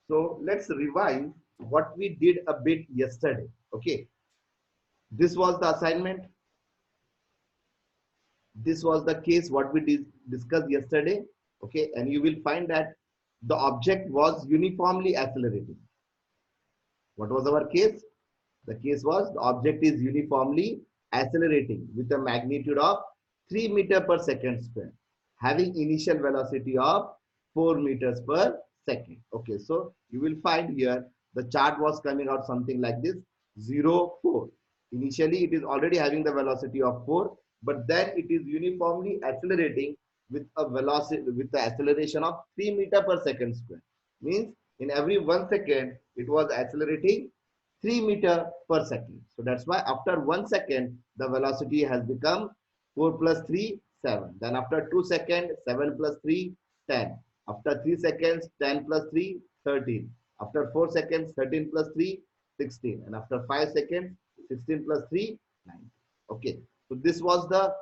So let's revise what we did a bit yesterday. Okay, this was the assignment. This was the case what we discussed yesterday. Okay, and you will find that the object was uniformly accelerating. What was our case? The case was the object is uniformly accelerating with a magnitude of 3 meter per second square, having initial velocity of 4 meters per second. Okay, so you will find here the chart was coming out something like this: 0, 4. Initially, it is already having the velocity of 4, but then it is uniformly accelerating with a velocity with the acceleration of 3 meter per second square. Means in every 1 second it was accelerating 3 meter per second. So that's why after 1 second, the velocity has become 4 plus 3, 7. Then after 2 seconds, 7 plus 3, 10. After 3 seconds, 10 plus 3, 13. After 4 seconds, 13 plus 3, 16. And after 5 seconds, 16 plus 3, 9. Okay. So this was the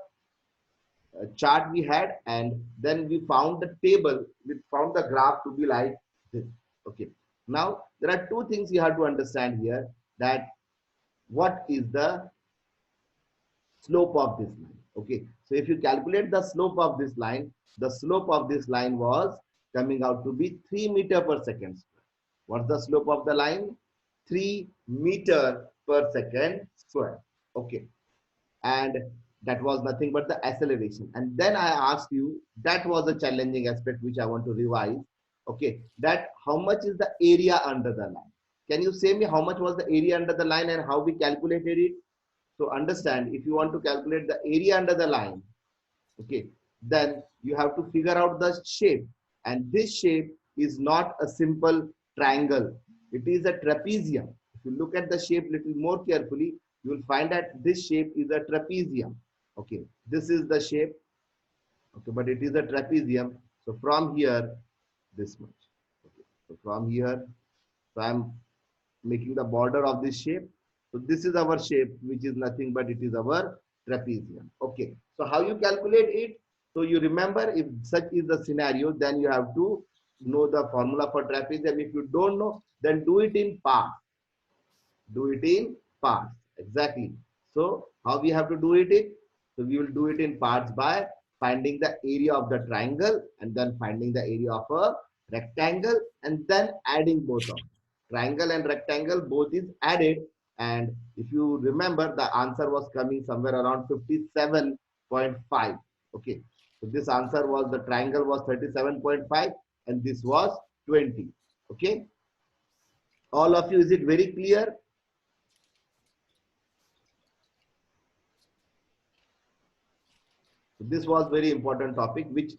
chart we had, and then we found the table, we found the graph to be like this. Okay, now there are two things you have to understand here, that what is the slope of this line. Okay, so if you calculate the slope of this line, the slope of this line was coming out to be 3 meter per second square. What's the slope of the line? 3 meter per second square. Okay, and that was nothing but the acceleration. And then I asked you, that was a challenging aspect which I want to revise. Okay, that how much is the area under the line? Can you say me how much was the area under the line and how we calculated it? So understand, if you want to calculate the area under the line, okay, then you have to figure out the shape, and this shape is not a simple triangle, it is a trapezium. If you look at the shape little more carefully, you will find that this shape is a trapezium. Okay, this is the shape. Okay, but it is a trapezium. So from here, this much. Okay, so from here, so I'm making the border of this shape. So this is our shape, which is nothing but it is our trapezium. Okay, so how you calculate it? So you remember, if such is the scenario, then you have to know the formula for trapezium. If you don't know, then do it in parts. Do it in parts. Exactly. So how we have to do it? So we will do it in parts by finding the area of the triangle and then finding the area of a rectangle and then adding both of them. Triangle and rectangle both is added, and if you remember, the answer was coming somewhere around 57.5. Okay, so this answer was, the triangle was 37.5 and this was 20. Okay, all of you, is it very clear? So this was very important topic, which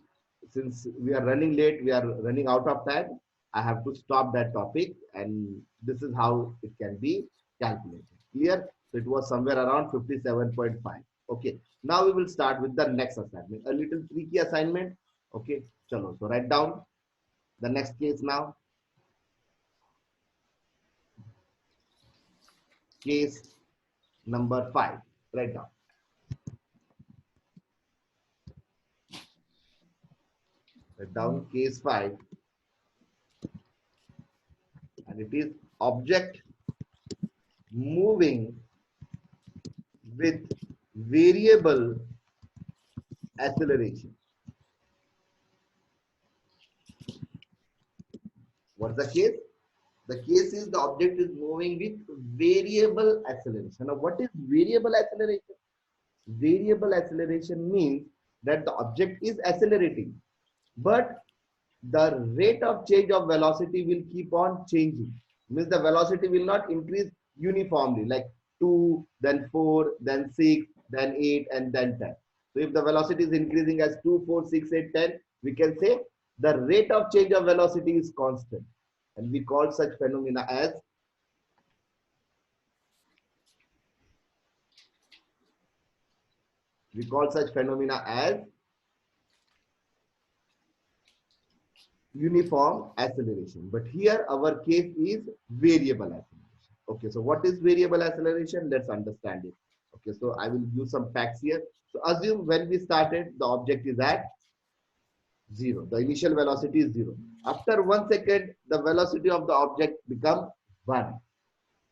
since we are running late, we are running out of time, I have to stop that topic, and this is how it can be calculated. Clear? So it was somewhere around 57.5. Okay. Now we will start with the next assignment. A little tricky assignment. Okay. Chalo. So write down the next case now. Case number 5. Write down. Write down case 5. And it is object moving with variable acceleration. What's the case? The case is the object is moving with variable acceleration. Now, what is variable acceleration? Variable acceleration means that the object is accelerating, but the rate of change of velocity will keep on changing. Means the velocity will not increase uniformly, like 2, then 4, then 6, then 8, and then 10. So if the velocity is increasing as 2, 4, 6, 8, 10, we can say the rate of change of velocity is constant. And we call such phenomena as uniform acceleration. But here our case is variable acceleration. Okay, so what is variable acceleration? Let's understand it. Okay, so I will use some facts here. So assume when we started, the object is at 0. The initial velocity is 0. After 1 second, the velocity of the object become 1.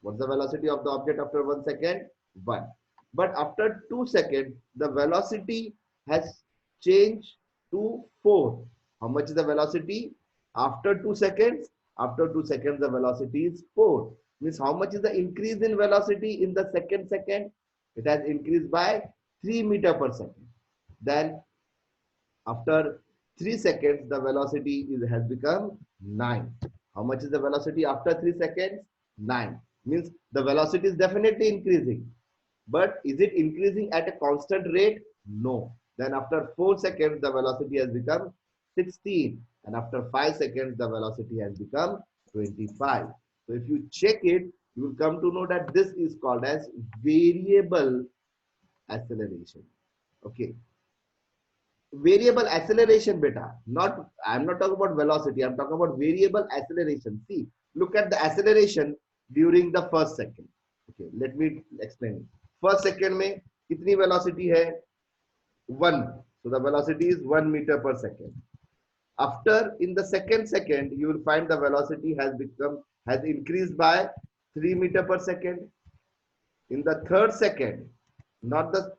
What's the velocity of the object after 1 second? 1. But after 2 seconds, the velocity has changed to 4. How much is the velocity? After 2 seconds, the velocity is 4. Means how much is the increase in velocity in the second? It has increased by 3 meter per second. Then after 3 seconds, the velocity has become 9. How much is the velocity after 3 seconds? 9. Means the velocity is definitely increasing. But is it increasing at a constant rate? No. Then after 4 seconds, the velocity has become 16. And after 5 seconds, the velocity has become 25. So if you check it, you will come to know that this is called as variable acceleration. Okay. Variable acceleration, beta. Not, I'm not talking about velocity. I'm talking about variable acceleration. See, look at the acceleration during the first second. Okay, let me explain it. First second में कितनी velocity है? 1. So the velocity is 1 meter per second. After in the second, you will find the velocity has increased by 3 meter per second. In the third second, not the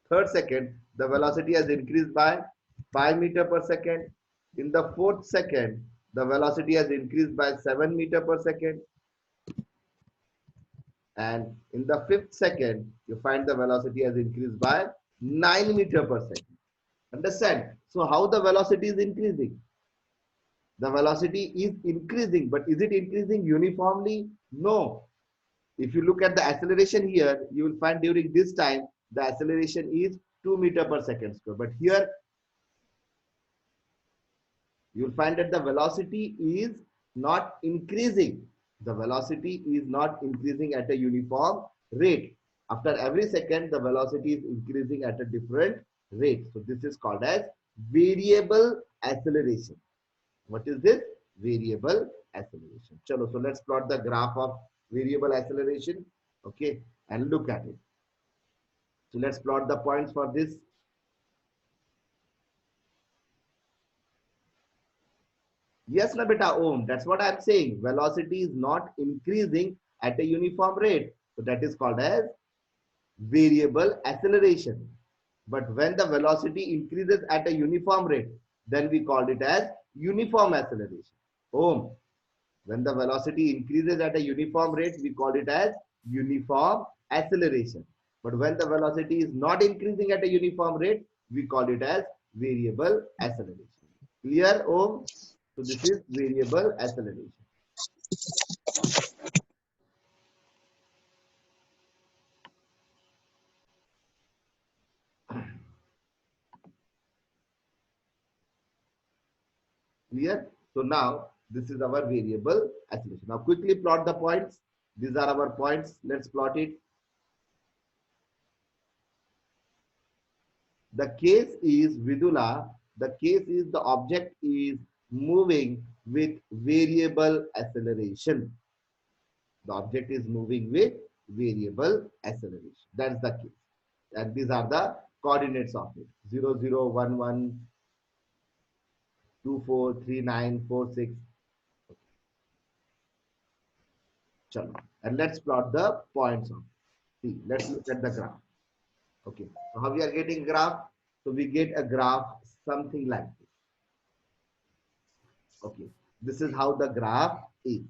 third second, the velocity has increased by 5 meter per second. In the fourth second, the velocity has increased by 7 meter per second. And in the fifth second, you find the velocity has increased by 9 meter per second. Understand? So how the velocity is increasing? The velocity is increasing, but is it increasing uniformly? No. If you look at the acceleration here, you will find during this time, the acceleration is 2 meter per second square. But here, you will find that the velocity is not increasing. The velocity is not increasing at a uniform rate. After every second, the velocity is increasing at a different rate. So this is called as variable acceleration. What is this? Variable acceleration. Chalo, so let's plot the graph of variable acceleration. Okay, and look at it. So let's plot the points for this. Yes, na beta, Om. That's what I'm saying. Velocity is not increasing at a uniform rate. So that is called as variable acceleration. But when the velocity increases at a uniform rate, then we call it as uniform acceleration. Om. When the velocity increases at a uniform rate, we call it as uniform acceleration. But when the velocity is not increasing at a uniform rate, we call it as variable acceleration. Clear, Om? So this is variable acceleration. Clear? So now this is our variable acceleration. Now quickly plot the points. These are our points. Let's plot it. The case is Vidula. The case is the object is moving with variable acceleration. The object is moving with variable acceleration. That's the case. And these are the coordinates of it. 0, 0, 1, 1, 2, 4, 3, 9, 4, 6. Chalo. And let's plot the points of it. See, let's look at the graph. Okay. So how we are getting graph? So we get a graph something like this. Okay. This is how the graph is.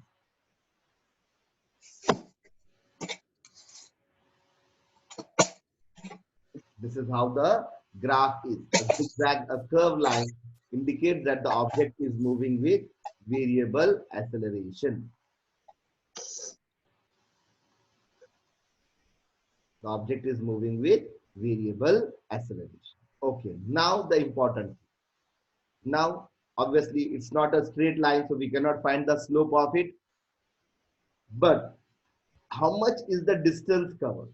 This is how the graph is. A zigzag, a curved line indicates that the object is moving with variable acceleration. The object is moving with variable acceleration. Okay, now the important. Now, obviously, it's not a straight line, so we cannot find the slope of it. But how much is the distance covered?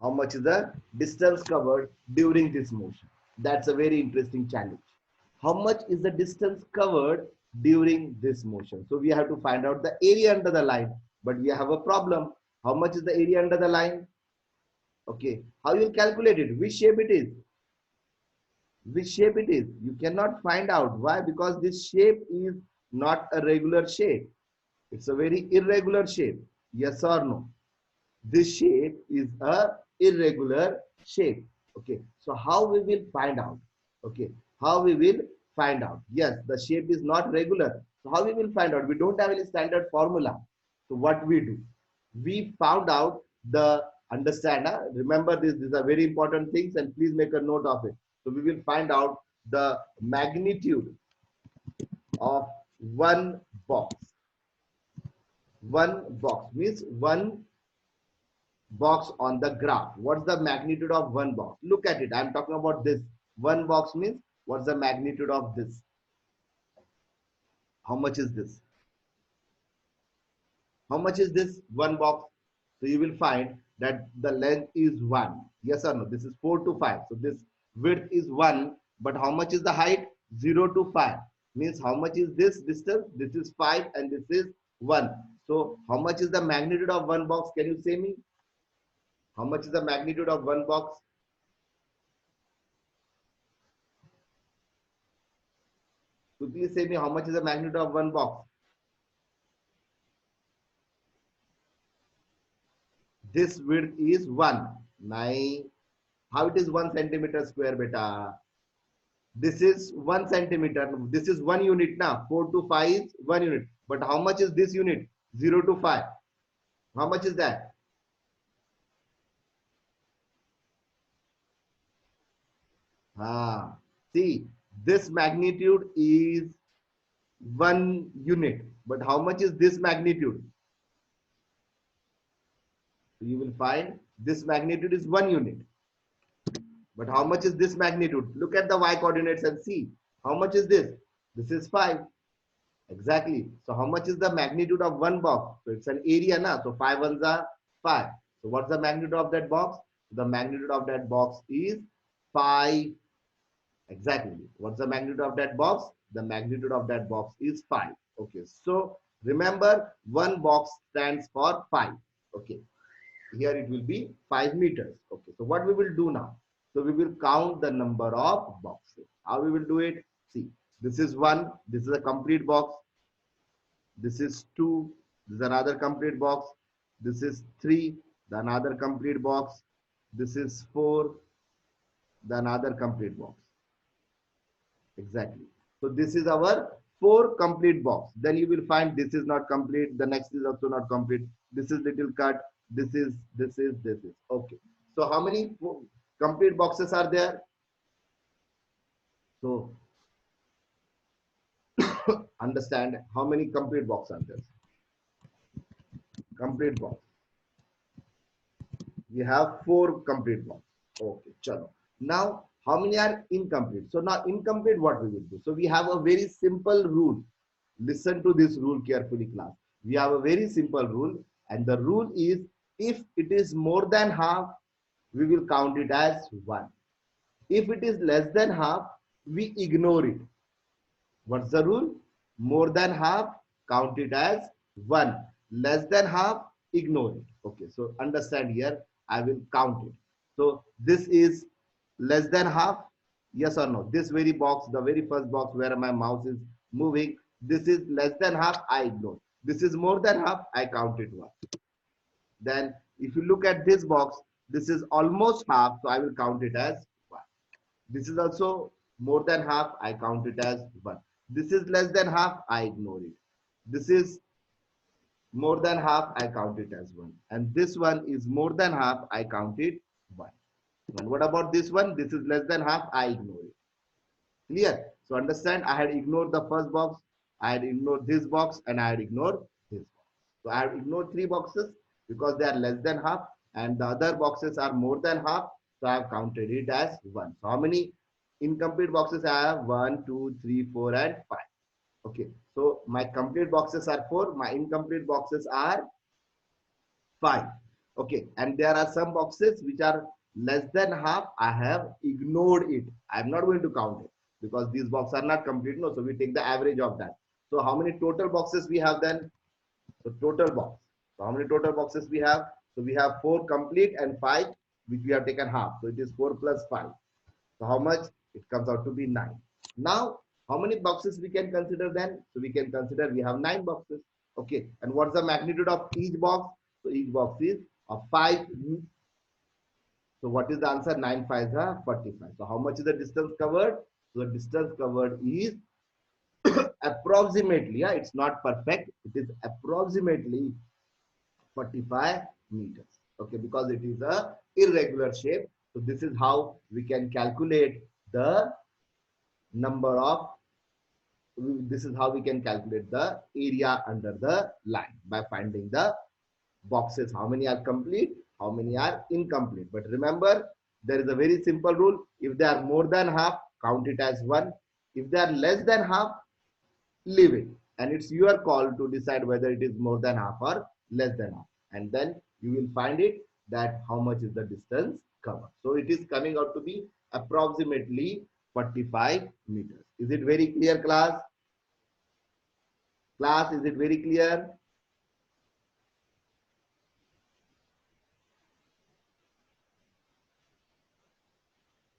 How much is the distance covered during this motion? That's a very interesting challenge. How much is the distance covered during this motion. So we have to find out the area under the line, but we have a problem. How much is the area under the line? Okay, how you will calculate it? Which shape it is? Which shape it is? You cannot find out. Why? Because this shape is not a regular shape. It's a very irregular shape. Yes or no? This shape is a irregular shape. Okay, so how we will find out? Okay, how we will find out? Yes, the shape is not regular. So how we will find out? We don't have any standard formula. So what we do? We found out the understand. Remember this. These are very important things, and please make a note of it. So we will find out the magnitude of one box. One box means one box on the graph. What's the magnitude of one box? Look at it. I'm talking about this. One box means what's the magnitude of this? How much is this? How much is this one box? So you will find that the length is 1. Yes or no? This is 4 to 5. So this width is 1. But how much is the height? 0 to 5. Means how much is this distance? This is 5 and this is 1. So how much is the magnitude of one box? Can you say me? How much is the magnitude of one box? So please say me how much is the magnitude of one box? This width is 1. How it is 1 centimeter square, beta? This is 1 centimeter. This is 1 unit now. 4 to 5 is 1 unit. But how much is this unit? 0 to 5. How much is that? See, this magnitude is 1 unit. But how much is this magnitude? So you will find this magnitude is 1 unit. But how much is this magnitude? Look at the y coordinates and see. How much is this? This is 5. Exactly. So how much is the magnitude of one box? So it's an area now. So 5 ones are 5. So what's the magnitude of that box? The magnitude of that box is 5. Exactly. What's the magnitude of that box? The magnitude of that box is 5. Okay. So remember, one box stands for 5. Okay. Here it will be 5 meters. Okay. So what we will do now? So we will count the number of boxes. How we will do it? See, this is 1. This is a complete box. This is 2. This is another complete box. This is 3. The another complete box. This is 4. The another complete box. Exactly. So this is our 4 complete box. Then you will find this is not complete. The next is also not complete. This is little cut. This is. Okay. So how many complete boxes are there? So understand how many complete boxes are there. Complete box. We have 4 complete boxes. Okay, chalo. Now, how many are incomplete? So now incomplete, what we will do? So we have a very simple rule. Listen to this rule carefully, class. We have a very simple rule, and the rule is if it is more than half, we will count it as 1. If it is less than half, we ignore it. What's the rule? More than half, count it as 1. Less than half, ignore it. Okay, so understand here, I will count it. So this is less than half, yes or no? This very box, the very first box where my mouse is moving, this is less than half, I ignore. This is more than half, I count it 1. Then if you look at this box, this is almost half, so I will count it as 1. This is also more than half, I count it as 1. This is less than half, I ignore it. This is more than half, I count it as 1. And this one is more than half, I count it 1. And what about this one? This is less than half, I ignore it. Clear? So understand, I had ignored the first box, I had ignored this box, and I had ignored this box. So I have ignored 3 boxes because they are less than half, and the other boxes are more than half. So I have counted it as 1. So how many incomplete boxes I have? 1, 2, 3, 4, and 5. Okay. So my complete boxes are 4. My incomplete boxes are 5. Okay. And there are some boxes which are less than half. I have ignored it. I'm not going to count it because these boxes are not complete. No. So we take the average of that. So how many total boxes we have then? So total box. So how many total boxes we have? So we have 4 complete and 5 which we have taken half. So it is 4 plus 5. So how much? It comes out to be 9. Now, how many boxes we can consider then? So we can consider we have 9 boxes. Okay. And what's the magnitude of each box? So each box is of 5. So what is the answer? 9 5s are 45. So how much is the distance covered? So the distance covered is approximately, yeah, it's not perfect. It is approximately 45 meters. Okay, because it is a irregular shape. So this is how we can calculate the number of, this is how we can calculate the area under the line by finding the boxes. How many are complete? How many are incomplete? But remember, there is a very simple rule. If they are more than half, count it as 1. If they are less than half, leave it. And it's your call to decide whether it is more than half or less than half. And then you will find it that how much is the distance covered. So it is coming out to be approximately 45 meters. Is it very clear, class? Class, is it very clear?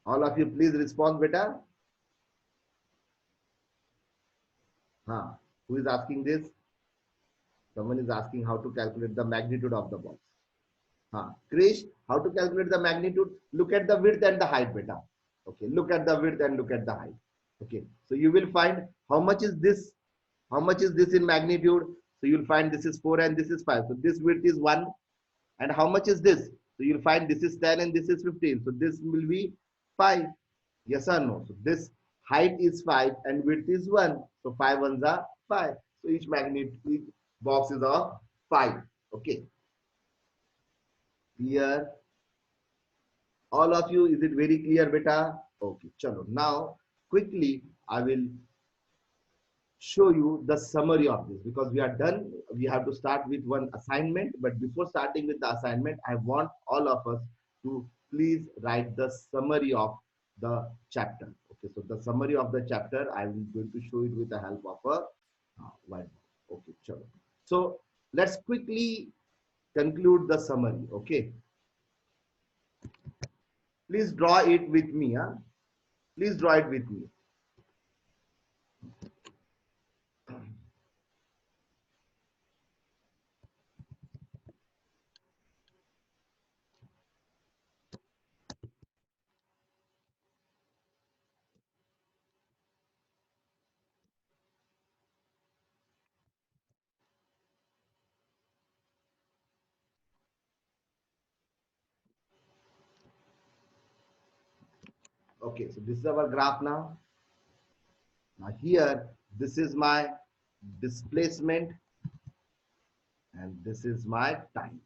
All of you, please respond, beta. Huh. Who is asking this? Someone is asking how to calculate the magnitude of the box. Krish, how to calculate the magnitude? Look at the width and the height, beta. Okay, look at the width and look at the height. Okay, so you will find how much is this? How much is this in magnitude? So you'll find this is 4 and this is 5. So this width is 1. And how much is this? So you'll find this is 10 and this is 15. So this will be 5. Yes or no? So this height is 5 and width is 1. So 5 ones are 5. So each magnitude box is of 5. Okay. Clear? All of you, is it very clear, beta? Okay, chalo. Now, quickly, I will show you the summary of this because we are done. We have to start with one assignment. But before starting with the assignment, I want all of us to please write the summary of the chapter. Okay, so the summary of the chapter, I'm going to show it with the help of a whiteboard. Okay, chalo. So let's quickly conclude the summary. Okay. Please draw it with me. Huh? Please draw it with me. Okay, so this is our graph now. Now here, this is my displacement and this is my time.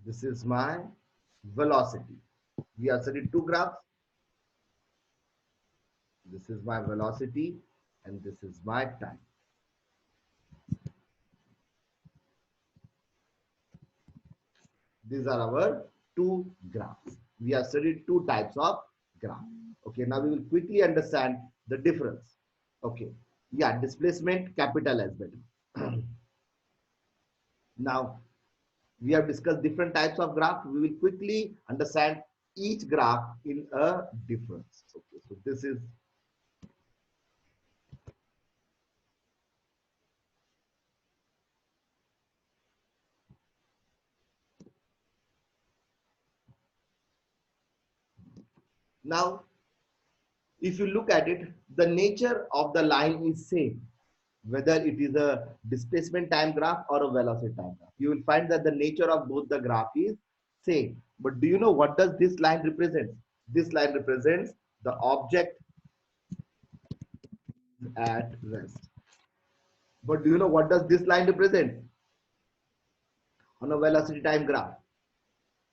This is my velocity. We have studied 2 graphs. This is my velocity and this is my time. These are our 2 graphs. We have studied 2 types of graph. Okay, now we will quickly understand the difference. Okay, yeah, displacement capital S better. Now, we have discussed different types of graph. We will quickly understand each graph in a difference. Okay, so this is now, if you look at it, the nature of the line is same, whether it is a displacement time graph or a velocity time graph. You will find that the nature of both the graph is same. But do you know what does this line represent? This line represents the object at rest. But do you know what does this line represent on a velocity time graph?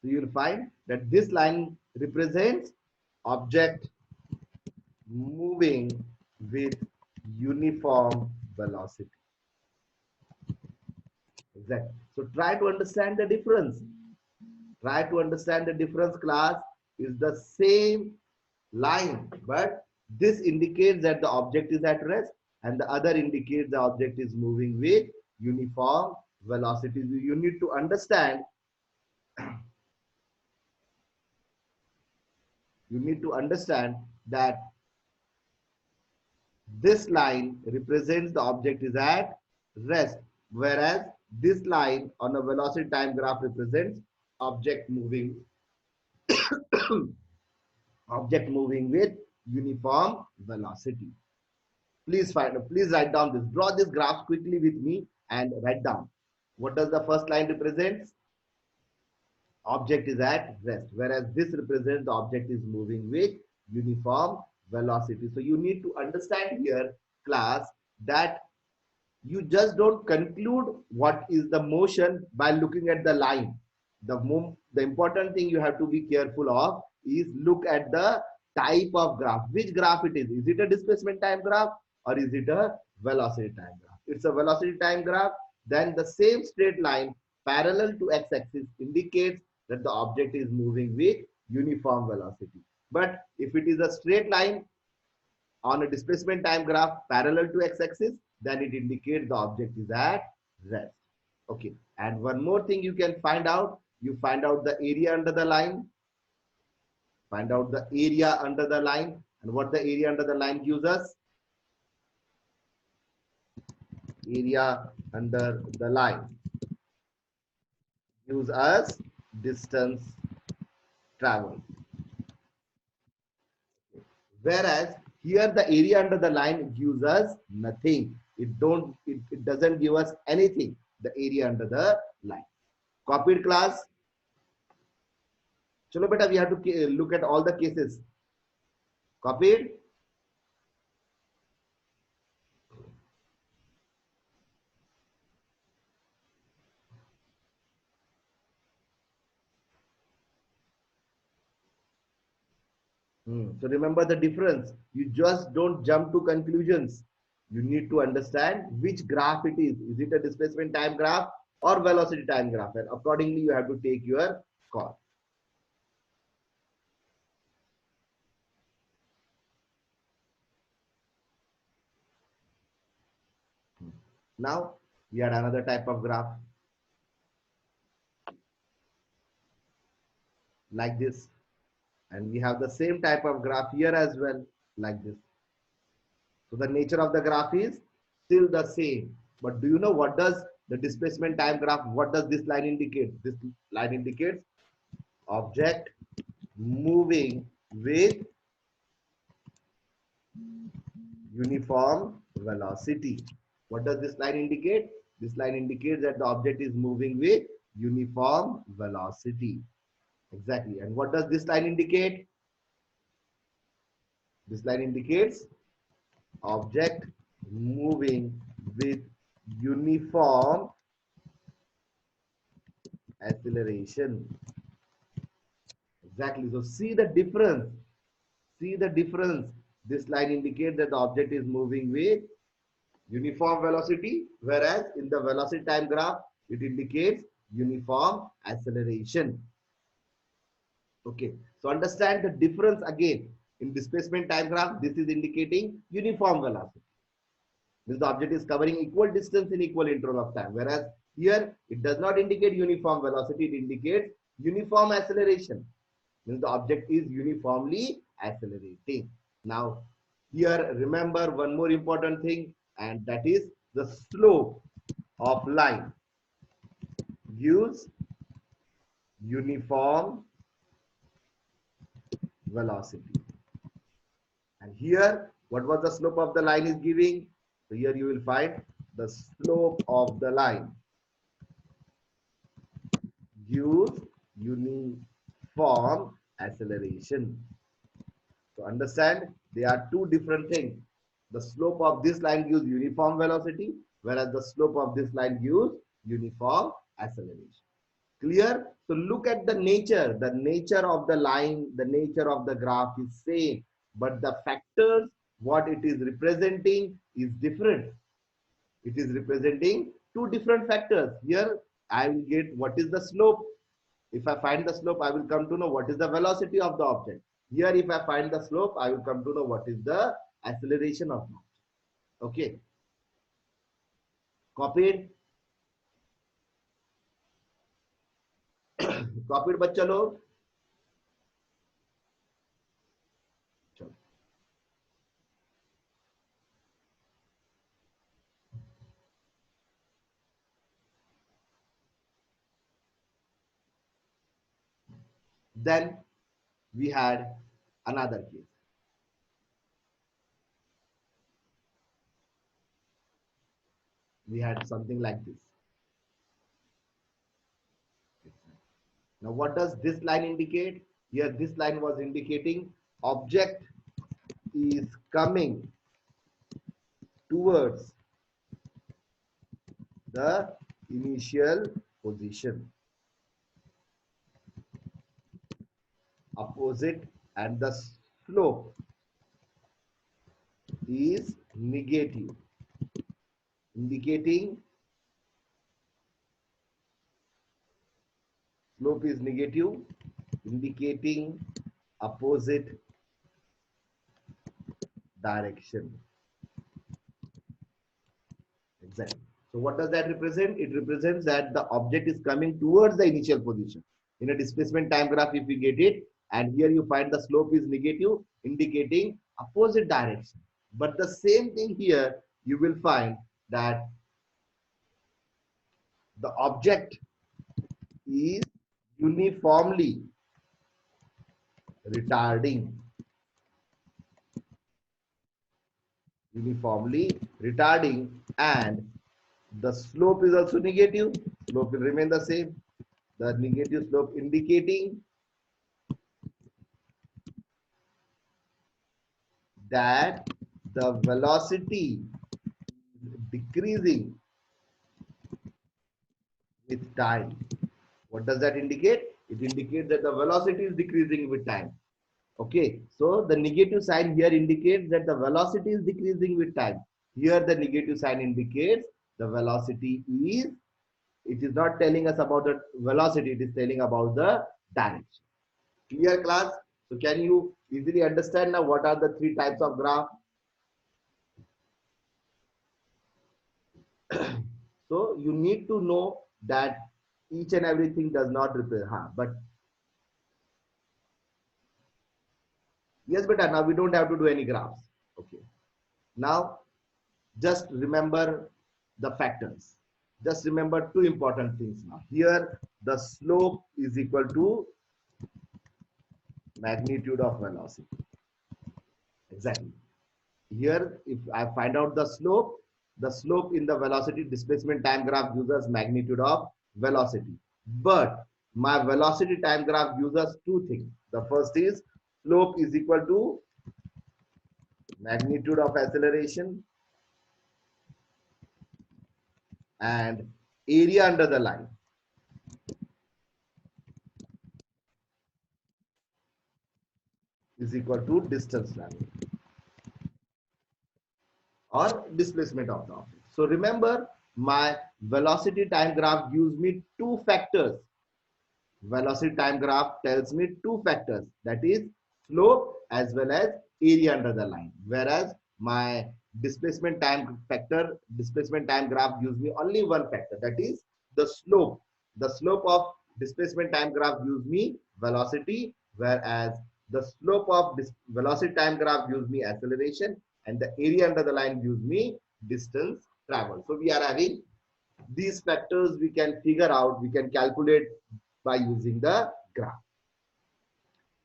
So you will find that this line represents object moving with uniform velocity. Exactly. So try to understand the difference. Try to understand the difference, class. Is the same line, but This indicates that the object is at rest, and the other indicates the object is moving with uniform velocity. You need to understand, that this line represents the object is at rest, whereas this line on a velocity time graph represents object moving object moving with uniform velocity. Please write down this. Draw this graph quickly with me and write down. What does the first line represent? Object is at rest, whereas this represents the object is moving with uniform velocity. So you need to understand here, class, that you just don't conclude what is the motion by looking at the line. The important thing you have to be careful of is look at the type of graph. Which graph it is? Is it a displacement time graph or is it a velocity time graph? It's a velocity time graph. Then the same straight line parallel to x-axis indicates that the object is moving with uniform velocity. But if it is a straight line on a displacement time graph parallel to x-axis, then it indicates the object is at rest. Okay, and one more thing you can find out, you find out the area under the line, find out the area under the line, and what the area under the line gives us? Area under the line gives us distance traveled. Whereas here the area under the line gives us nothing. It doesn't give us anything, the area under the line. Copied, class? Chalo beta, we have to look at all the cases. Copied? So remember the difference. You just don't jump to conclusions. You need to understand which graph it is. Is it a displacement time graph or velocity time graph? And accordingly, you have to take your call. Now, we had another type of graph like this. And we have the same type of graph here as well, like this. So the nature of the graph is still the same. But do you know what does the displacement time graph, what does this line indicate? This line indicates object moving with uniform velocity. What does this line indicate? This line indicates that the object is moving with uniform velocity. Exactly. And what does this line indicate? This line indicates object moving with uniform acceleration. Exactly. So see the difference. See the difference. This line indicates that the object is moving with uniform velocity, whereas in the velocity time graph, it indicates uniform acceleration. Okay. So understand the difference again. In displacement time graph, this is indicating uniform velocity. Means the object is covering equal distance in equal interval of time. Whereas here, it does not indicate uniform velocity, it indicates uniform acceleration. Means the object is uniformly accelerating. Now, here remember one more important thing, and that is the slope of line gives uniform velocity. And here, what was the slope of the line is giving? So here you will find the slope of the line gives uniform acceleration. So understand, there are two different things. The slope of this line gives uniform velocity, whereas the slope of this line gives uniform acceleration. Clear? So look at the nature. The nature of the line, the nature of the graph is same, but the factors, what it is representing is different. It is representing two different factors. Here I will get what is the slope. If I find the slope, I will come to know what is the velocity of the object. Here, if I find the slope, I will come to know what is the acceleration of that. Okay, copied. copied बच्चा लोग. Then we had another case. We had something like this. Now, what does this line indicate? Here, this line was indicating object is coming towards the initial position, opposite, and the slope is negative, indicating slope is negative, indicating opposite direction. Exactly. So what does that represent? It represents that the object is coming towards the initial position. In a displacement time graph, if we get it, and here you find the slope is negative, indicating opposite direction. But the same thing here, you will find that the object is uniformly retarding, uniformly retarding, and the slope is also negative. Slope will remain the same. The negative slope indicating that the velocity decreasing with time. What does that indicate? It indicates that the velocity is decreasing with time. Okay, so the negative sign here indicates that the velocity is decreasing with time. Here the negative sign indicates the velocity is, it is not telling us about the velocity, it is telling about the direction. Clear class? So can you easily understand now what are the three types of graph? So you need to know that each and everything does not represent, but yes, but now we don't have to do any graphs. Okay. Now just remember the factors. Just remember two important things now. Here the slope is equal to magnitude of velocity. Exactly. Here, if I find out the slope in the velocity displacement time graph gives us magnitude of velocity. But my velocity time graph gives us two things. The first is slope is equal to magnitude of acceleration and area under the line is equal to distance traveled or displacement of the object. So remember, my velocity time graph gives me two factors. Velocity time graph tells me two factors, that is slope as well as area under the line, whereas my displacement time graph gives me only one factor, that is the slope. The slope of displacement time graph gives me velocity, whereas the slope of this velocity time graph gives me acceleration, and the area under the line gives me distance traveled. So we are having these factors, we can figure out, we can calculate by using the graph.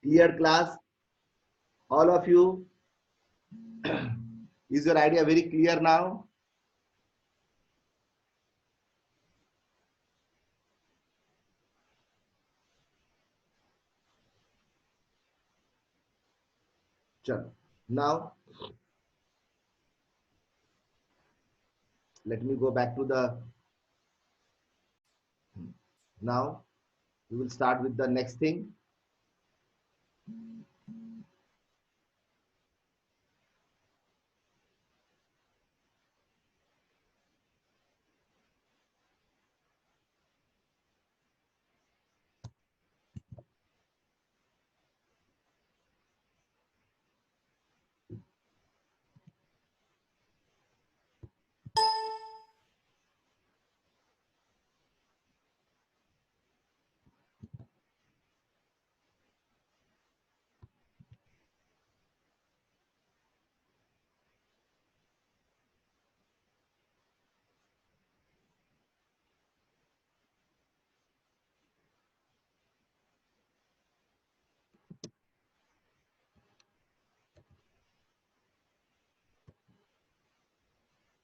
Clear class? All of you? Is your idea very clear now? Chalo. Now, let me go back to the, now we will start with the next thing.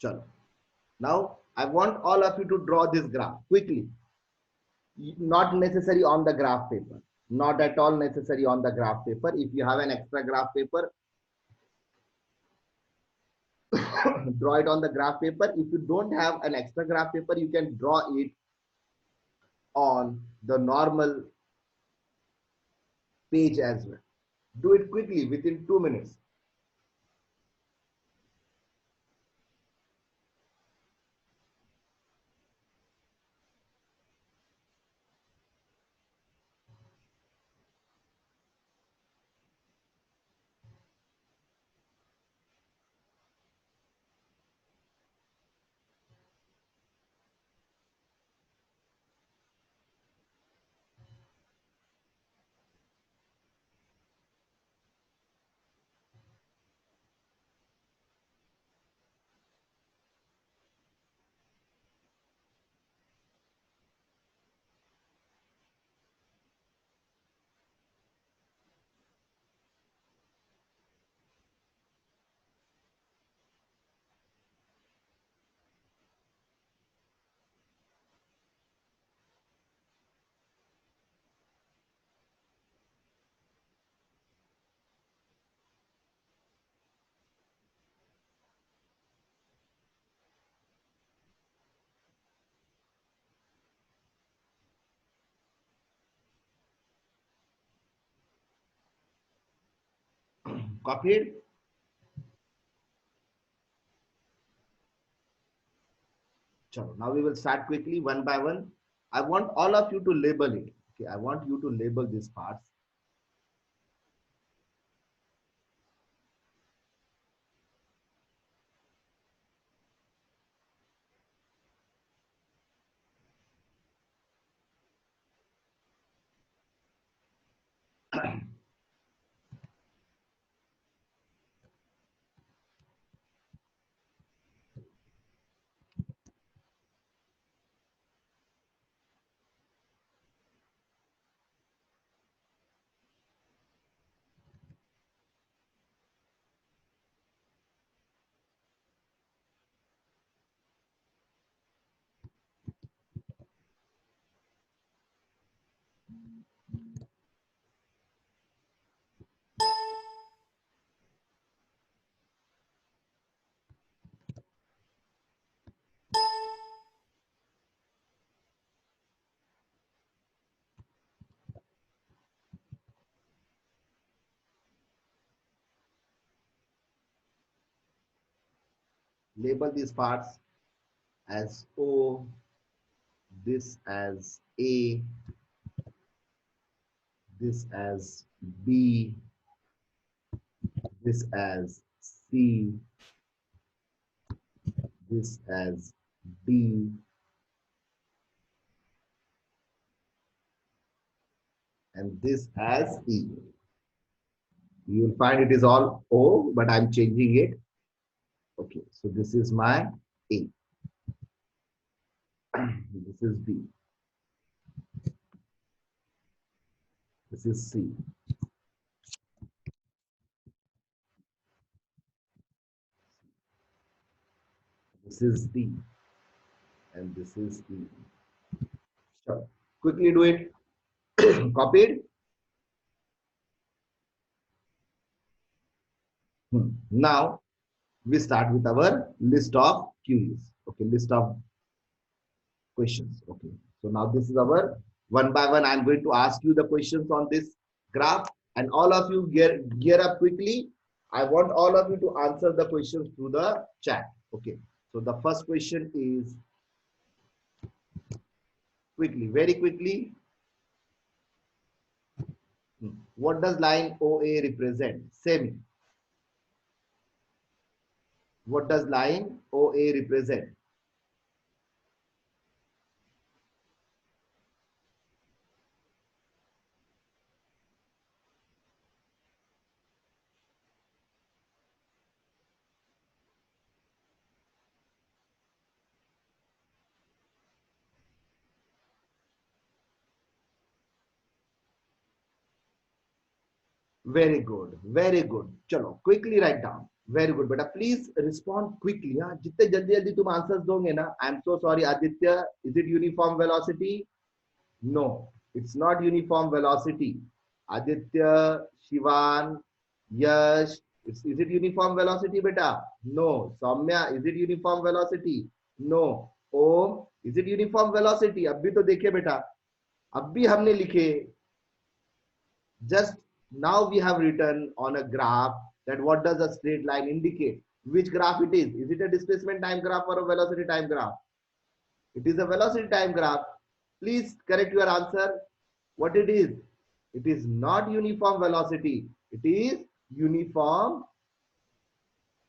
Chalo. Now I want all of you to draw this graph quickly. Not necessary on the graph paper. Not at all necessary on the graph paper. If you have an extra graph paper, draw it on the graph paper. If you don't have an extra graph paper, you can draw it on the normal page as well. Do it quickly within 2 minutes. Copied? Chalo. Now we will start quickly one by one. I want all of you to label it. Okay, I want you to label these parts. Label these parts as O, this as A, this as B, this as C, this as D, and this as E. You will find it is all O, but I'm changing it. Okay, so this is my A. This is B. This is C. This is D. And this is E. Sure. Quickly do it. Copied. Now we start with our list of queries. Okay, list of questions. Okay, so now this is our one by one. I'm going to ask you the questions on this graph, and all of you gear up quickly. I want all of you to answer the questions through the chat. Okay, so the first question is quickly, very quickly. What does line OA represent? Semi. What does line OA represent? Very good. Very good. Chalo, quickly write down. Very good बेटा, please respond quickly. हाँ, जितने जल्दी जल्दी तुम answers दोगे ना, I am so sorry Aditya, is it uniform velocity? No, it's not uniform velocity. Aditya, Shivan, Yash, is it uniform velocity beta? No. Saumya, is it uniform velocity? No. Om, is it uniform velocity? अब भी तो देखिए बेटा, अब भी हमने लिखे, just now we have written on a graph that what does a straight line indicate? Which graph it is? Is it a displacement time graph or a velocity time graph? It is a velocity time graph. Please correct your answer. What it is? It is not uniform velocity. It is uniform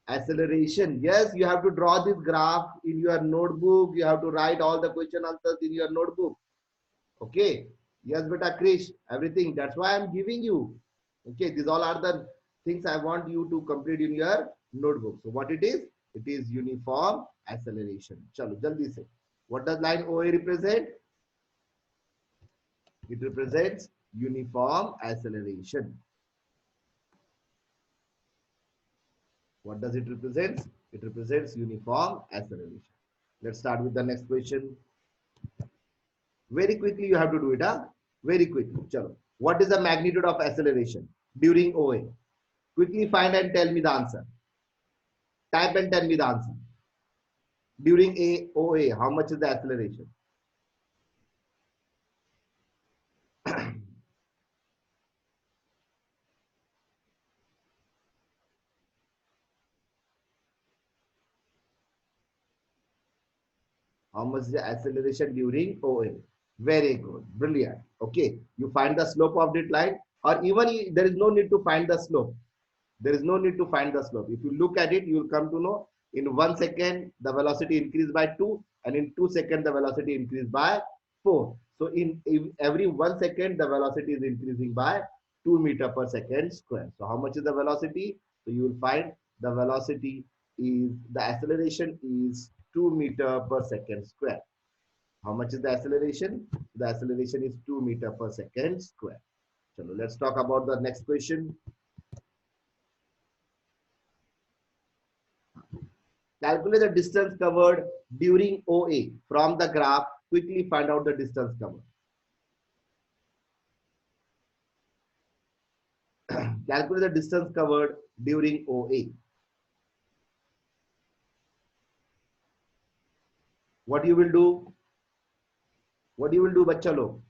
acceleration. Yes, you have to draw this graph in your notebook. You have to write all the question answers in your notebook. Okay. Yes, beta Krish, everything. That's why I'm giving you. Okay, these all are the things I want you to complete in your notebook. So what it is? It is uniform acceleration. Chalo, jaldi se. What does line OA represent? It represents uniform acceleration. What does it represent? It represents uniform acceleration. Let's start with the next question. Very quickly you have to do it, huh? Very quickly. Chalo. What is the magnitude of acceleration during OA? Quickly find and tell me the answer. Type and tell me the answer. During OA, how much is the acceleration? How much is the acceleration during OA? Very good. Brilliant. Okay. You find the slope of that line, or even there is no need to find the slope. There is no need to find the slope. If you look at it, you will come to know in 1 second, the velocity increased by 2, and in 2 seconds, the velocity increased by 4. So in every 1 second, the velocity is increasing by 2 meter per second square. So how much is the velocity? So you will find the velocity is, the acceleration is 2 meter per second square. How much is the acceleration? The acceleration is 2 meter per second square. So let's talk about the next question. Calculate the distance covered during OA from the graph. Quickly find out the distance covered. Calculate the distance covered during OA. What you will do? What you will do, bachcha log?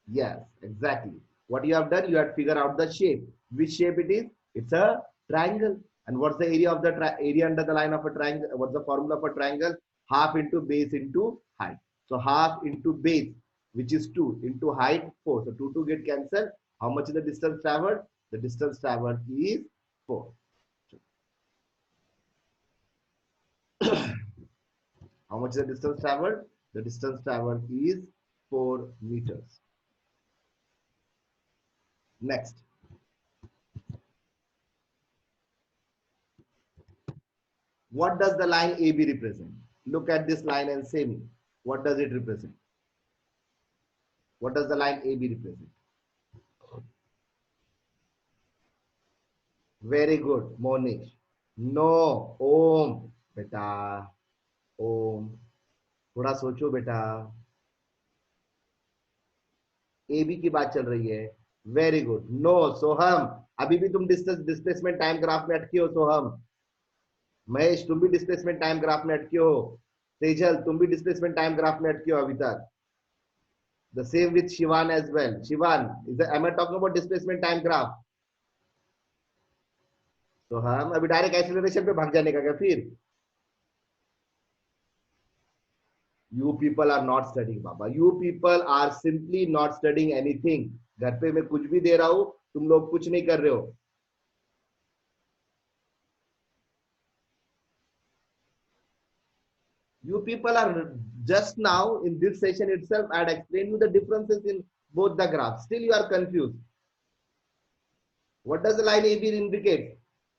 Yes, exactly. What you have done, you have figured out the shape. Which shape it is? It's a triangle. And what's the area of the area under the line of a triangle? What's the formula for triangle? Half into base into height. So half into base, which is 2, into height 4. So 2 get cancelled. How much is the distance traveled? The distance traveled is 4. How much is the distance traveled? The distance traveled is 4 meters. Next. What does the line AB represent? Look at this line and say me. What does it represent? What does the line AB represent? Very good, Monish. No, Om. बेटा, Om. थोड़ा सोचो बेटा. AB की बात चल रही है. Very good. No, सोहम. अभी भी तुम डिस्प्लेसमेंट टाइम ग्राफ में अटके हो सोहम. महेश, तुम भी डिस्प्लेसमेंट टाइम ग्राफ में अटके हो. तेजल, तुम भी डिस्प्लेसमेंट टाइम ग्राफ में अटके हो अभी तक. The same with Shivan as well. Shivan, am I talking about displacement time graph? तो हम अभी डायरेक्ट एक्सीलरेशन पे भाग जाने का क्या फिर? You people are not studying, Baba. You people are simply not studying anything. घर पे मैं कुछ भी दे रहा हूँ, तुम लोग कुछ नहीं कर रहे हो. You people are just now in this session itself, I had explained you the differences in both the graphs. Still you are confused. What does the line AB indicate?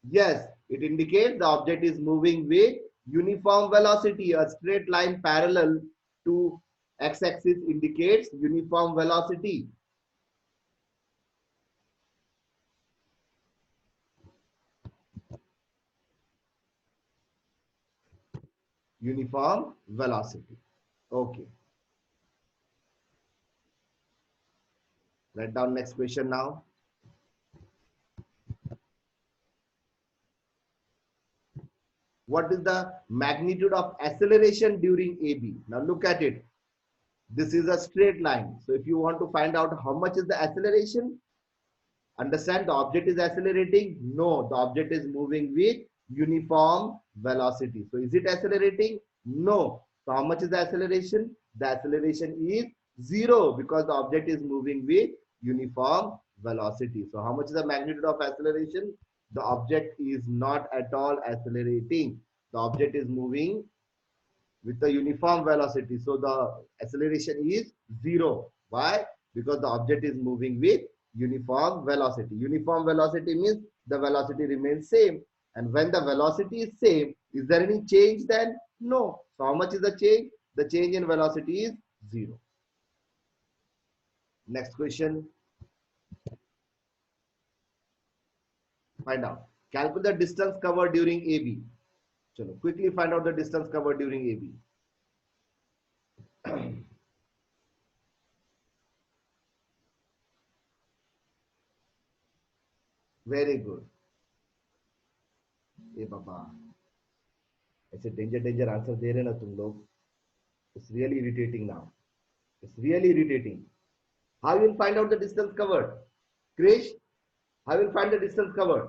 Yes, it indicates the object is moving with uniform velocity, a straight line parallel to X-axis indicates uniform velocity. Uniform velocity. Okay. Write down next question now. What is the magnitude of acceleration during AB? Now look at it. This is a straight line. So if you want to find out how much is the acceleration, understand the object is accelerating? No, the object is moving with uniform velocity. So is it accelerating? No. So how much is the acceleration? The acceleration is zero because the object is moving with uniform velocity. So how much is the magnitude of acceleration? The object is not at all accelerating. The object is moving with the uniform velocity. So the acceleration is zero. Why? Because the object is moving with uniform velocity. Uniform velocity means the velocity remains same. And when the velocity is same, is there any change then? No. So how much is the change? The change in velocity is zero. Next question. Find out. Calculate the distance covered during AB. Chalo, quickly find out the distance covered during AB. Very good. Hey, Baba. ऐसे danger danger answer दे रहे ना तुम लोग. It's really irritating now. It's really irritating. How you will find out the distance covered? Krish, how will find the distance covered?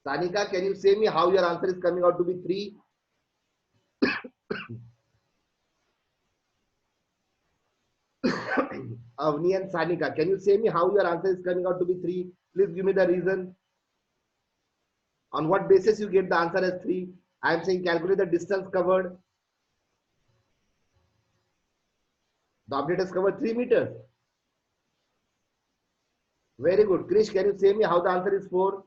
Sanika, can you say me how your answer is coming out to be 3? Avni and Sanika, can you say me how your answer is coming out to be 3? Please give me the reason. On what basis you get the answer as 3? I am saying calculate the distance covered. The object has covered 3 meters. Very good. Krish, can you say me how the answer is 4?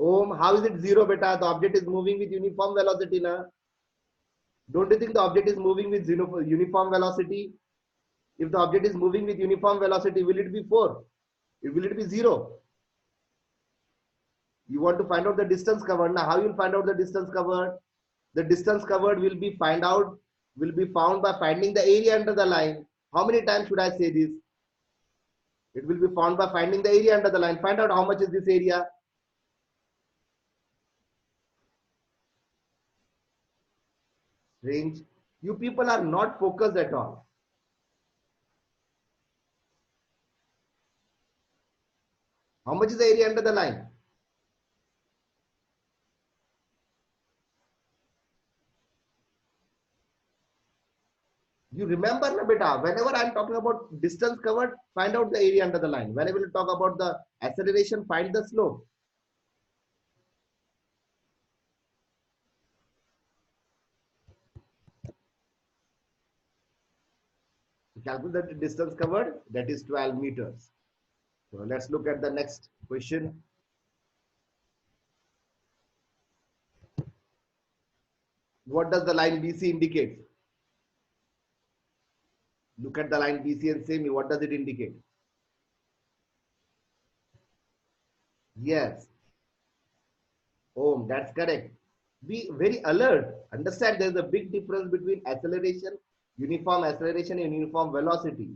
Om, how is it 0 beta? The object is moving with uniform velocity na? Don't you think the object is moving with uniform velocity? If the object is moving with uniform velocity, will it be 4? Will it be 0? You want to find out the distance covered. Now, how you will find out the distance covered? The distance covered will be found by finding the area under the line. How many times should I say this? It will be found by finding the area under the line. Find out how much is this area. Strange. You people are not focused at all. How much is the area under the line? You remember na beta, whenever I'm talking about distance covered, find out the area under the line. Whenever you talk about the acceleration, find the slope. Calculate the distance covered, that is 12 meters. So let's look at the next question. What does the line BC indicate? Look at the line BC and say me, what does it indicate? Yes. Oh, that's correct. Be very alert. Understand there's a big difference between acceleration, uniform acceleration and uniform velocity.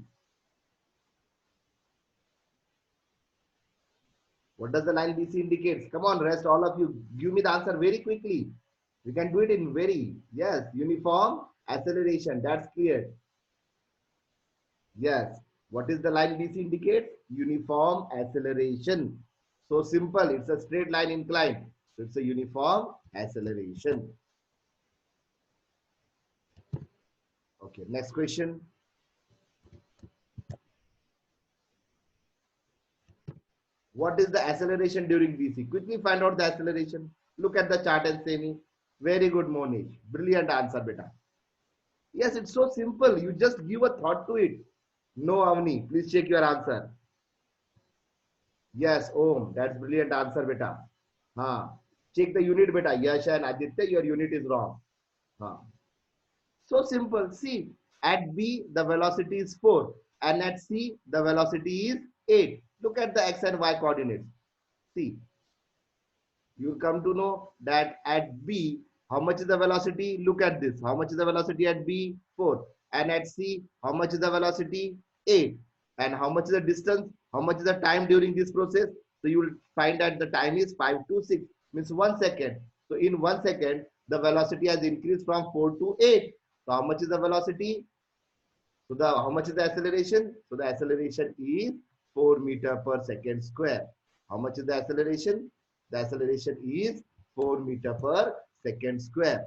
What does the line BC indicate? Come on, rest all of you. Give me the answer very quickly. We can do it in yes, uniform acceleration. That's clear. Yes. What is the line BC indicate? Uniform acceleration. So simple. It's a straight line incline. So it's a uniform acceleration. Okay. Next question. What is the acceleration during BC? Quickly find out the acceleration. Look at the chart and say me. Very good, Monish. Brilliant answer, beta. Yes, it's so simple. You just give a thought to it. No, Avni, please check your answer. Yes, Om. That's brilliant answer, beta. Huh. Check the unit, beta. Yash and Aditya, your unit is wrong. Huh. So simple. See, at B, the velocity is 4. And at C, the velocity is 8. Look at the X and Y coordinates. See, you come to know that at B, how much is the velocity? Look at this. How much is the velocity at B? 4. And at C, how much is the velocity? 8. And how much is the distance? How much is the time during this process? So you will find that the time is 5 to 6, means 1 second. So in 1 second, the velocity has increased from 4 to 8. So how much is the velocity? So the how much is the acceleration? So the acceleration is 4 meter per second square. How much is the acceleration? The acceleration is 4 meter per second square.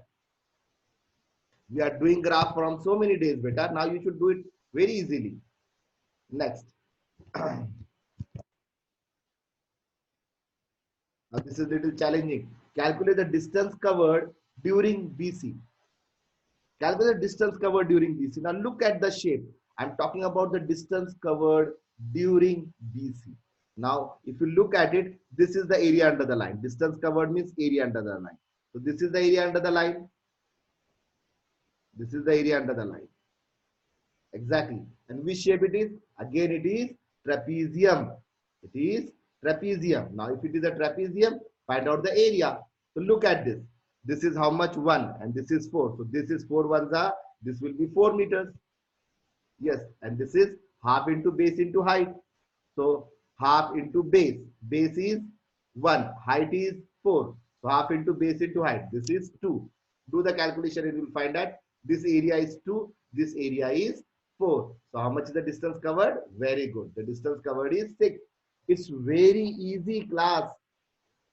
We are doing graph from so many days, beta. Now you should do it very easily. Next. Now this is little challenging. Calculate the distance covered during BC. Calculate the distance covered during BC. Now look at the shape. I'm talking about the distance covered during BC. Now, if you look at it, this is the area under the line. Distance covered means area under the line. So this is the area under the line. This is the area under the line. Exactly. And which shape it is? Again, it is trapezium. It is trapezium. Now, if it is a trapezium, find out the area. So look at this. This is how much? 1 and this is 4. So this is 4 ones are, this will be 4 meters. Yes, and this is half into base into height. So half into base. Base is 1. Height is 4. So half into base into height. This is 2. Do the calculation and you will find that this area is 2. This area is 4. So how much is the distance covered? Very good. The distance covered is 6. It's very easy, class.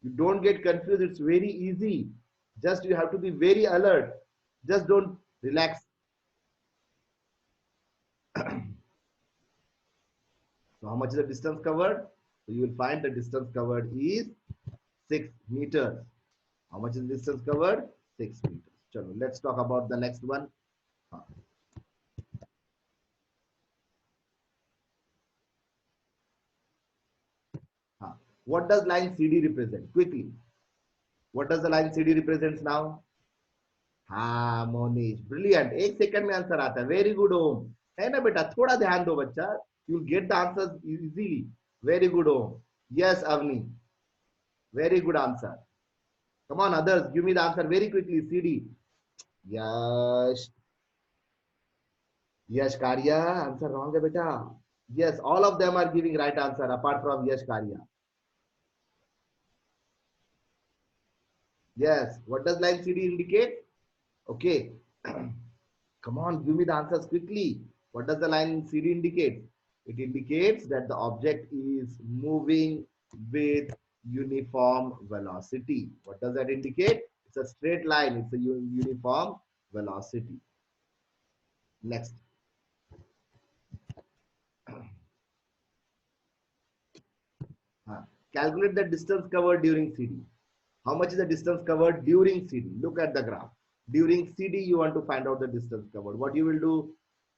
You don't get confused. It's very easy. Just you have to be very alert. Just don't relax. So how much is the distance covered? So you will find the distance covered is 6 meters. How much is the distance covered? 6 meters. Chalo, let's talk about the next one. What does line CD represent? Quickly. What does the line CD represents now? हाँ Monish brilliant एक second में answer आता है very good ओम है ना बेटा थोड़ा ध्यान दो बच्चा you will get the answer easily very good Om yes Avni very good answer come on others give me the answer very quickly CD Yash Yash Kariya answer wrong है बेटा yes all of them are giving right answer apart from Yash Kariya yes what does line CD indicate okay. Come on, give me the answers quickly. What does the line CD indicate? It indicates that the object is moving with uniform velocity. What does that indicate? It's a straight line. It's a uniform velocity. Next. Calculate the distance covered during CD. How much is the distance covered during CD? Look at the graph. During CD, you want to find out the distance covered. What you will do?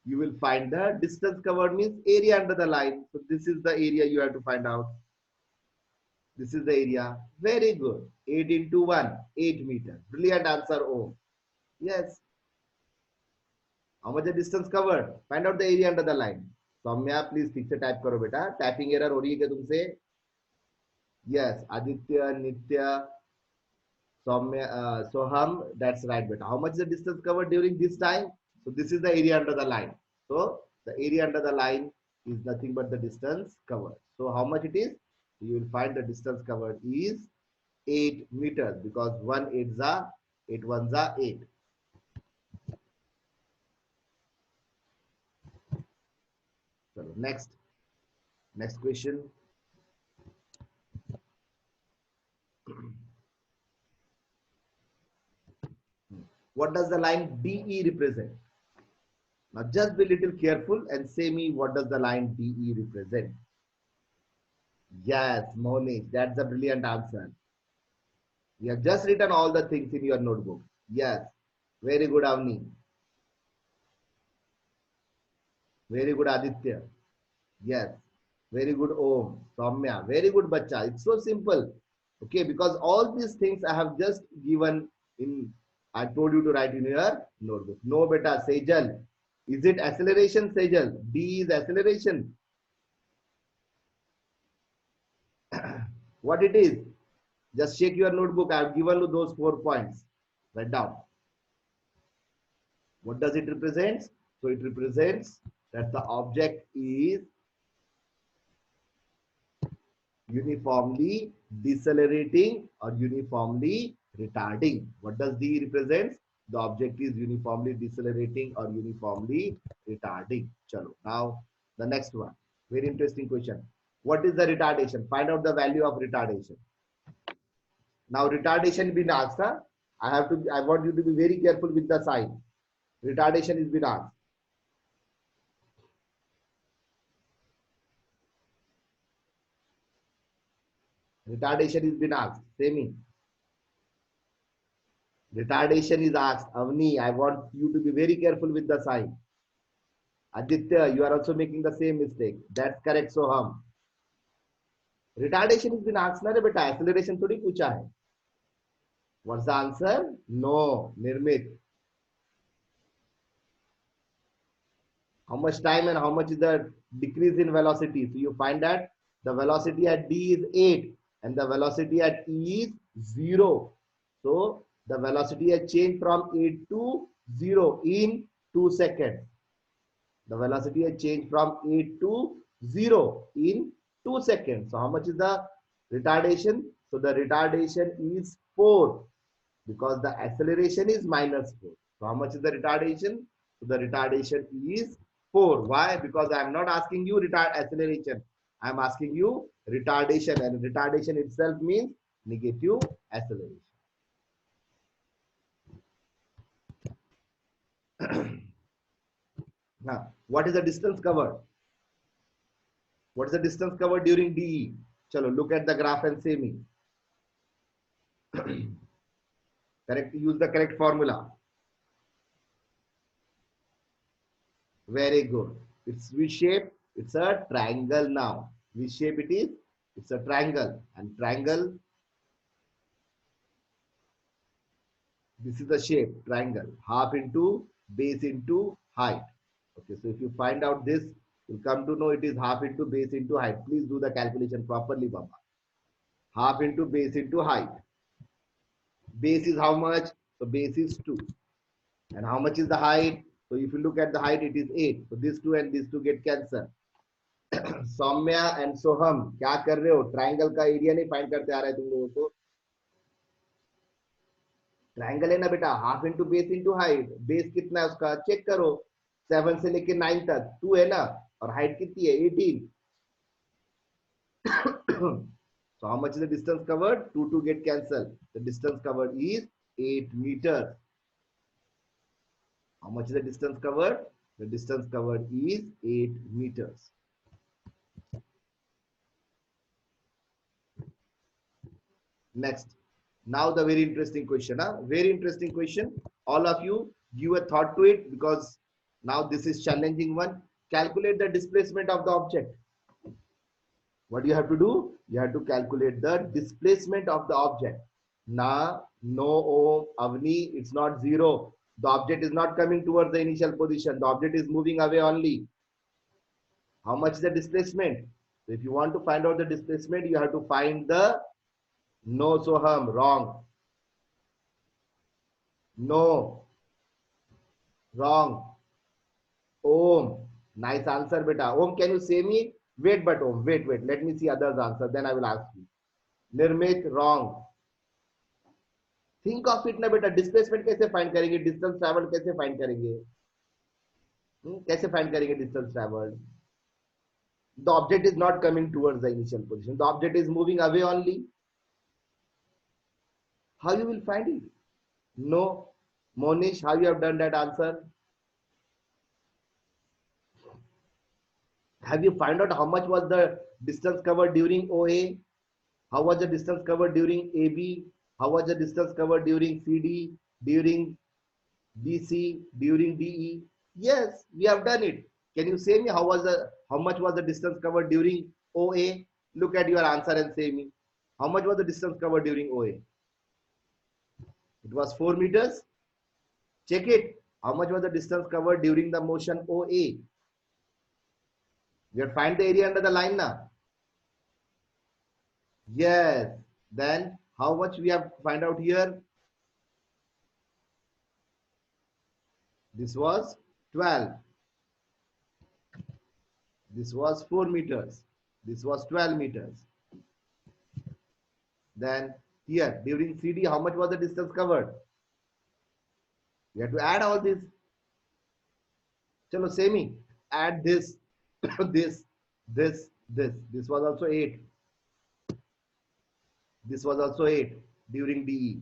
You will find the distance covered means area under the line. So this is the area you have to find out. This is the area. Very good. 8 into 1, 8 meters. Brilliant answer, O. Yes. How much the distance covered? Find out the area under the line. Soumya, please fix the type karo beta. Typing error हो रही है क्या तुमसे? Yes. Aditya, Nitya, Soham, that's right, beta. How much is the distance covered during this time? So this is the area under the line. So the area under the line is nothing but the distance covered. So how much it is? You will find the distance covered is 8 meters because 1 8s are 8 1s are 8. So next question. What does the line DE represent? Now just be little careful and say me what does the line DE represent? Yes, Monish, that's a brilliant answer. You have just written all the things in your notebook. Yes. Very good, Avni. Very good, Aditya. Yes. Very good, Om. Soumya. Very good, Bacha. It's so simple. Okay, because all these things I have just given in, I told you to write in your notebook. No, beta, Sejal. Is it acceleration, Sejal? D is acceleration. What it is? Just check your notebook. I have given you those 4 points. Write down. What does it represent? So it represents that the object is uniformly decelerating or uniformly retarding. What does D represent? The object is uniformly decelerating or uniformly retarding. Chalo. Now the next one. Very interesting question. What is the retardation? Find out the value of retardation. Now retardation been asked. Huh? I want you to be very careful with the sign. Retardation is been asked. Retardation is been asked. Same. Retardation is asked. Avni, I want you to be very careful with the sign. Aditya, you are also making the same mistake. That's correct, Soham. Retardation has been asked na re beta. Acceleration थोड़ी पूछा है. What's the answer? No, Nirmit. How much time and how much is the decrease in velocity? So you find that the velocity at D is 8 and the velocity at E is 0. So the velocity has changed from 8 to 0 in 2 seconds. The velocity has changed from 8 to 0 in 2 seconds. So how much is the retardation? So the retardation is 4 because the acceleration is minus 4. So how much is the retardation? So the retardation is 4. Why? Because I am not asking you acceleration. I am asking you retardation, and retardation itself means negative acceleration. Now, what is the distance covered? What is the distance covered during DE? Chalo, look at the graph and say me. Correct. Use the correct formula. Very good. It's V shape. It's a triangle now. V shape it is. It's a triangle. And triangle, this is the shape, triangle. Half into base into height. Okay, so if you find out this, you'll come to know it is half into base into height. Please do the calculation properly, Baba. Half into base into height. Base is how much? So base is 2. And how much is the height? So if you look at the height, it is 8. So these two and these two get cancelled. Soumya and Soham, क्या कर रहे हो? Triangle का area नहीं find करते आ रहा है तुम लोगों को. Triangle है ना बेटा, half into base into height. Base कितना है उसका? Check करो. 7 से लेके 9 तक 2 है ना, और height कितनी है? 18. So how much is the distance covered? 2 get cancelled. The distance covered is 8 meters. How much is the distance covered? The distance covered is 8 meters. Next. Now the very interesting question. Huh? Very interesting question. All of you give a thought to it, because now this is challenging one. Calculate the displacement of the object. What do you have to do? You have to calculate the displacement of the object. Now, no, Avni, it's not 0. The object is not coming towards the initial position. The object is moving away only. How much is the displacement? So if you want to find out the displacement, you have to find the no, Soham, wrong. No, wrong. Om, nice answer, beta. Om, can you say me? Wait, but Om, wait. Let me see others' answer. Then I will ask you. Nirmit, wrong. Think of it ना बेटा, displacement कैसे find करेंगे, distance traveled कैसे find करेंगे, कैसे find करेंगे distance traveled? The object is not coming towards the initial position. The object is moving away only. How you will find it? No. Monish, how you have done that answer? Have you found out how much was the distance covered during OA? How was the distance covered during AB? How was the distance covered during CD, during BC, during DE? Yes, we have done it. Can you say me how much was the distance covered during OA? Look at your answer and say me. How much was the distance covered during OA? It was 4 meters. Check it. How much was the distance covered during the motion OA? We have find the area under the line now. Yes. Then how much we have find out here? This was 12. This was 4 meters. This was 12 meters. Then here during CD, how much was the distance covered? We have to add all this. Chalo, same. Add this, this, this. This was also 8. This was also 8 during DE.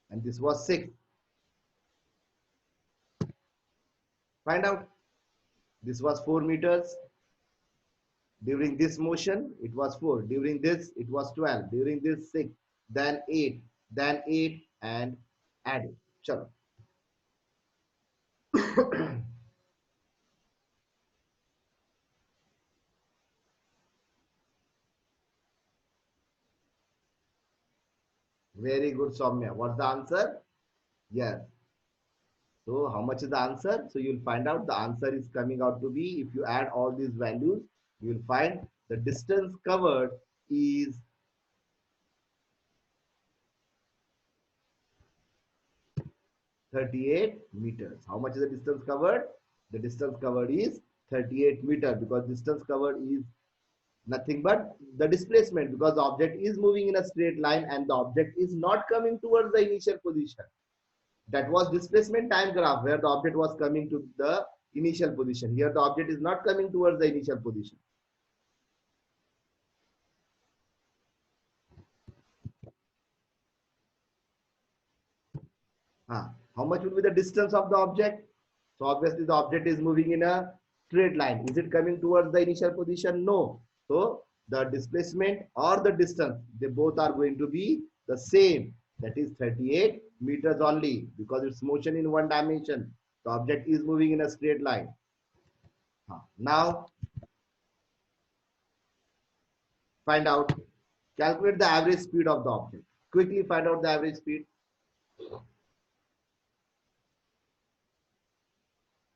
And this was 6. Find out. This was 4 meters. During this motion, it was 4. During this, it was 12. During this, 6. Then 8. Then 8 and add it. Chalo. Very good, Soumya. What's the answer? Yes. So how much is the answer? So you'll find out the answer is coming out to be, if you add all these values, you'll find the distance covered is 38 meters. How much is the distance covered? The distance covered is 38 meters, because distance covered is nothing but the displacement, because the object is moving in a straight line and the object is not coming towards the initial position. That was displacement time graph where the object was coming to the initial position. Here the object is not coming towards the initial position. How much will be the distance of the object? So obviously the object is moving in a straight line. Is it coming towards the initial position? No. So the displacement or the distance, they both are going to be the same. That is 38 meters only, because it's motion in one dimension. The object is moving in a straight line. Now find out, calculate the average speed of the object. Quickly find out the average speed.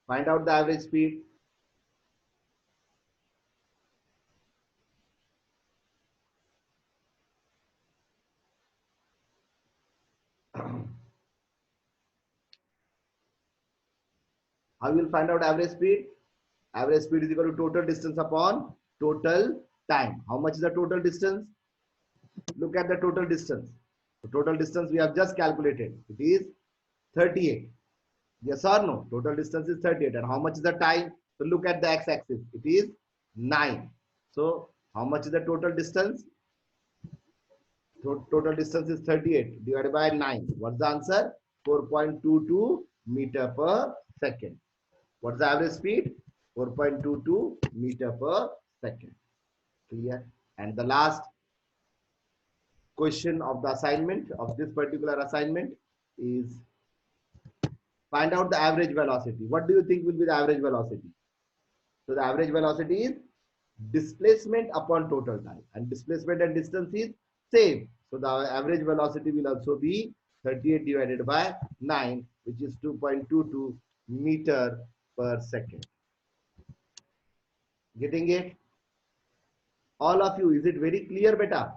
Find out the average speed. How you will find out average speed? Average speed is equal to total distance upon total time. How much is the total distance? Look at the total distance. The total distance we have just calculated. It is 38. Yes or no? Total distance is 38. And how much is the time? So look at the x-axis. It is 9. So how much is the total distance? Total distance is 38 divided by 9. What's the answer? 4.22 meter per second. What's the average speed? 4.22 meter per second. Clear? And the last question of the assignment, of this particular assignment, is find out the average velocity. What do you think will be the average velocity? So the average velocity is displacement upon total time, and displacement and distance is same. So the average velocity will also be 38 divided by 9, which is 2.22 meter per second. Getting it? All of you, is it very clear, beta?